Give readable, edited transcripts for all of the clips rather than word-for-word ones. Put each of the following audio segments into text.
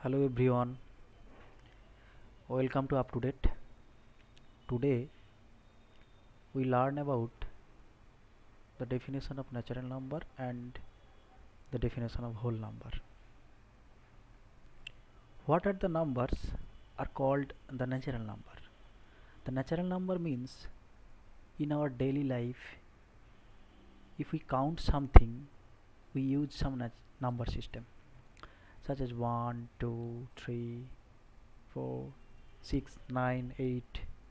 Hello everyone, welcome to Up to Date. Today we learn about the definition of natural number and the definition of whole number. What are the numbers are called the natural number? The natural number means in our daily life if we count something we use some number system such as 1, 2, 3, 4, 6, 9, 8,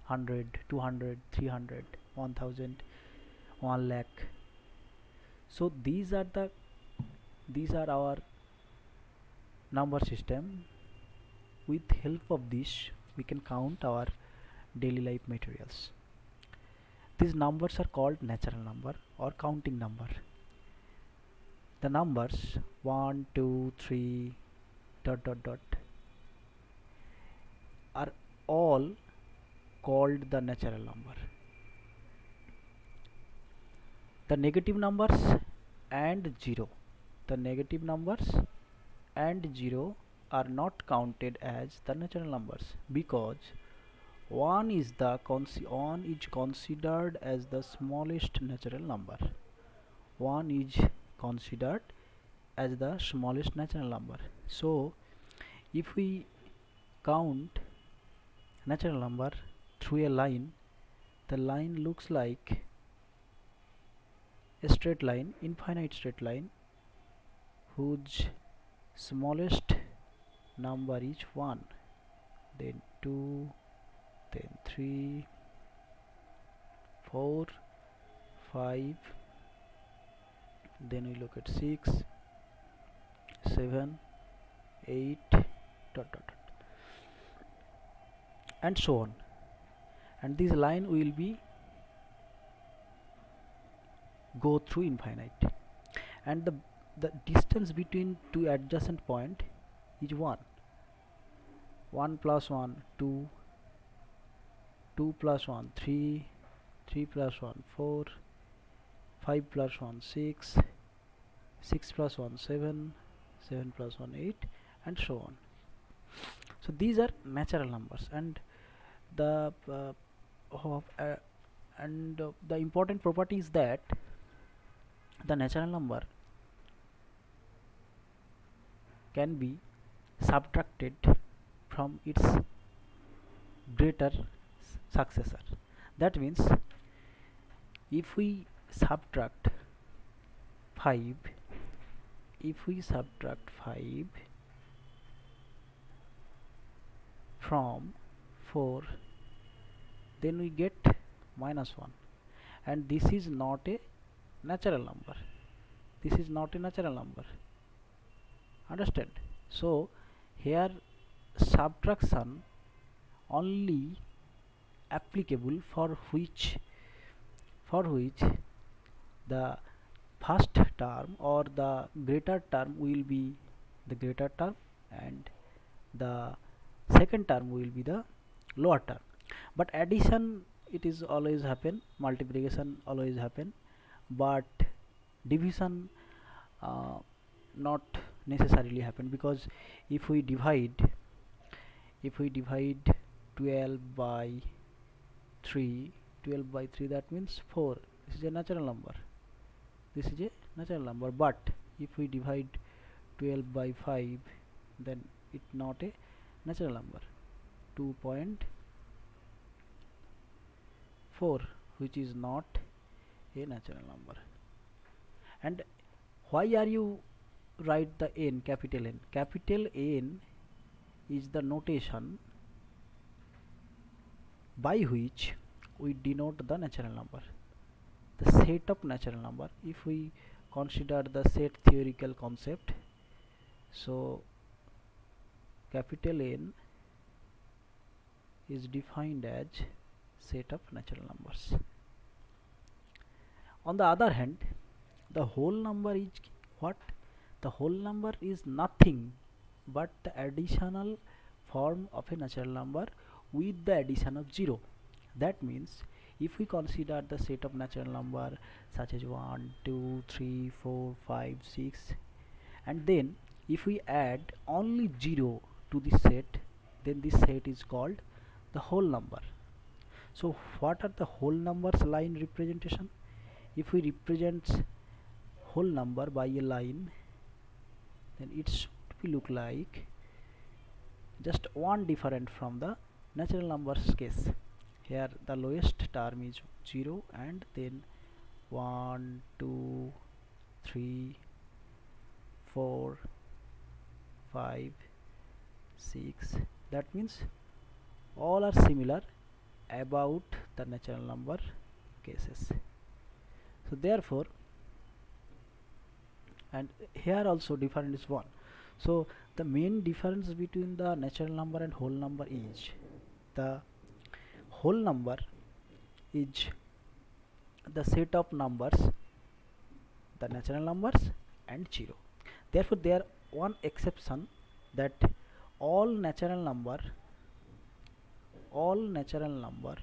100, 200, 300, 1000, 1 lakh. So these are our number system. With help of this we can count our daily life materials. These numbers are called natural number or counting number. The numbers 1, 2, 3 dot dot dot are all called the natural number. The negative numbers and 0, the negative numbers and 0 are not counted as the natural numbers because 1 is considered as the smallest natural number. 1 is considered as the smallest natural number. So if we count natural number through a line, the line looks like a straight line, infinite straight line, whose smallest number is 1, then 2, then 3, 4, 5, then we look at 6, 7, 8 dot dot dot and so on, and this line will be go through infinite, and the distance between two adjacent point is 1. 1 plus 1 2, 2 plus 1 3, 3 plus 1 4, 5 plus 1 6, 6 plus 1 7, 7 plus 1 8 and so on. So these are natural numbers, and the the important property is that the natural number can be subtracted from its greater successor. That means if we subtract 5 from 4, then we get -1, and this is not a natural number. This is not a natural number. Understand? So here subtraction only applicable for which the first term or the greater term will be the greater term and the second term will be the lower term. But addition, it is always happen, multiplication always happen, but division not necessarily happen, because if we divide 12 by 3, that means 4. This is a natural number. But if we divide 12 by 5, then it's not a natural number. 2.4, which is not a natural number. And why are you write the n, capital N? Capital N is the notation by which we denote the natural number, the set of natural number. If we consider the set theoretical concept, so capital N is defined as set of natural numbers. On the other hand, the whole number is what? The whole number is nothing but the additional form of a natural number with the addition of 0. That means if we consider the set of natural number such as 1, 2, 3, 4, 5, 6, and then if we add only 0 to the set, then this set is called the whole number. So what are the whole numbers line representation? If we represent whole number by a line, then it should be look like just one different from the natural numbers case. Here the lowest term is 0 and then 1, 2, 3, 4, 5, 6. That means all are similar about the natural number cases. So therefore, and here also difference is 1. So the main difference between the natural number and whole number is the whole number is the set of numbers, the natural numbers and 0. Therefore there one exception, that all natural number all natural number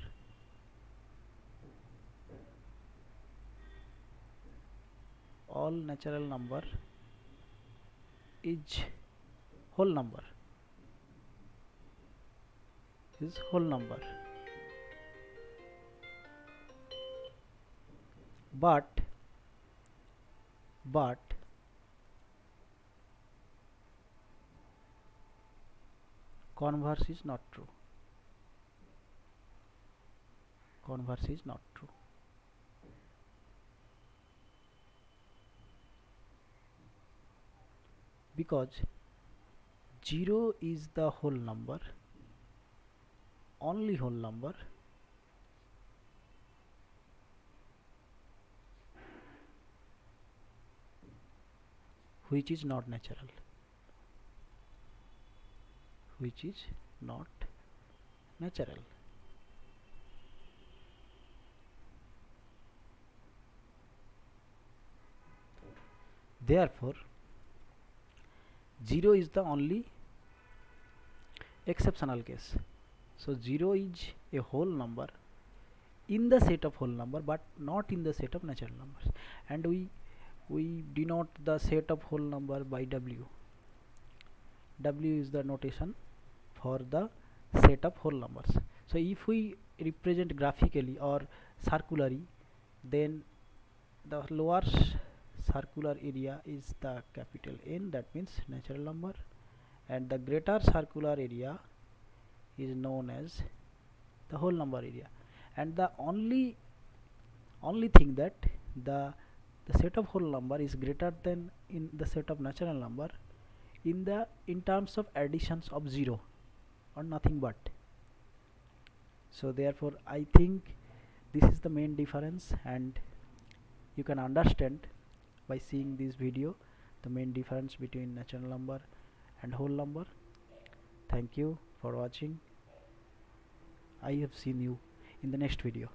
is whole number, but converse is not true. Because 0 is the whole number, only whole number, which is not natural, Therefore 0 is the only exceptional case. So 0 is a whole number in the set of whole number but not in the set of natural numbers, and we denote the set of whole number by W. W is the notation for the set of whole numbers. So if we represent graphically or circularly, then the lower circular area is the capital N, that means natural number, and the greater circular area is known as the whole number area. And the only thing that the set of whole number is greater than in the set of natural number in terms of additions of 0 or nothing but. So therefore I think this is the main difference, and you can understand by seeing this video the main difference between natural number and whole number. Thank you for watching. I have seen you in the next video.